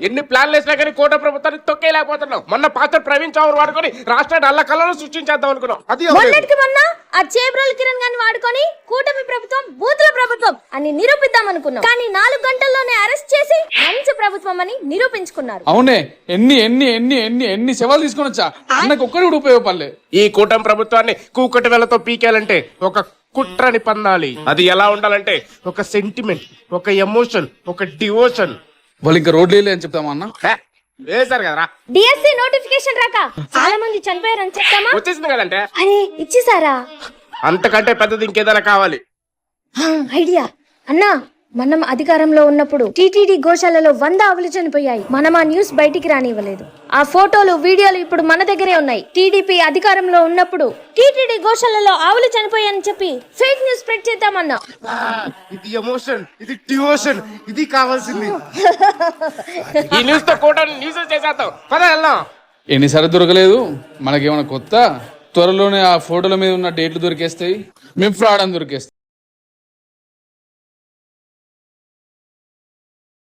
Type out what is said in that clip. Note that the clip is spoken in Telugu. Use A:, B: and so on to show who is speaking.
A: ఎన్ని ప్లాన్లు వేసినా కానీ కోట ప్రభుత్వాన్ని తొక్కేయలేకపోతున్నాం. మొన్న పాత్ర ప్రవీణ్ చౌర్ వాడుకొని రాష్ట్రాన్ని అల్ల కళను సృష్టించేద్దాం అనుకున్నాం. అది
B: మొన్న ఆ చేబ్రోల్ కిరణ్ గారిని వాడుకొని కూటమి ప్రభుత్వం బూతుల ప్రభుత్వం అని నిరూపిద్దాం అనుకున్నాం. కానీ 4 గంటల్లోనే అరెస్ట్ చేసి మంచి ప్రభుత్వం అని నిరూపించుకున్నారు.
C: అవునే, ఎన్ని ఎన్ని ఎన్ని ఎన్ని ఎన్ని సేవలు తీసుకొని వచ్చా అన్నకు ఒక్కడి కూడా ఉపయోగపడలే.
A: ఈ కూటమి ప్రభుత్వాన్ని కూకటి వేలతో పీకేయాలంటే ఒక కుట్రని పన్నాలి. అది ఎలా ఉండాలంటే ఒక సెంటిమెంట్, ఒక ఎమోషన్, ఒక డివోషన్.
C: వాళ్ళు ఇంకా రోడ్లు వేయలే అని చెప్తామా అన్న?
A: వేసారు కదరా.
B: డిఎస్సి నోటిఫికేషన్ రాక చాలా మంది చనిపోయారని చెప్తామా?
A: వచ్చేసింది కదంటే.
B: అరే ఇచ్చేసారా?
A: అంతకంటే పెద్దది ఇంకేదైనా కావాలి.
B: ఐడియా అన్నా, మనం అధికారంలో ఉన్నప్పుడు టీటీడీ గోశాలలో 100 ఆవులు చనిపోయాయి. మనం ఆ న్యూస్ బయటికి రానివ్వలేదు. ఆ ఫోటోలు వీడియోలు ఇప్పుడు మన దగ్గరే ఉన్నాయి. టీడీపీ అధికారంలో ఉన్నప్పుడు టీటీడీ గోశాలలో ఆవులు చనిపోయాయని చెప్పి ఫేక్ న్యూస్ స్ప్రెడ్ చేద్దామన్నా.
A: ఇది ఎమోషన్, ఇది డివోషన్, ఇది కావాల్సింది. ఈ న్యూస్ తో కూడా న్యూస్ చేసేద్దాం. పద వెళ్దాం.
C: ఎన్నిసార్లు దొరకలేదు మనకేమైనా కొత్త? త్వరలోనే ఆ ఫోటోల మీద ఉన్న డేట్లు దొరికేస్తాయి, మేము ఫ్రాడ్ అని దొరికేస్తాం.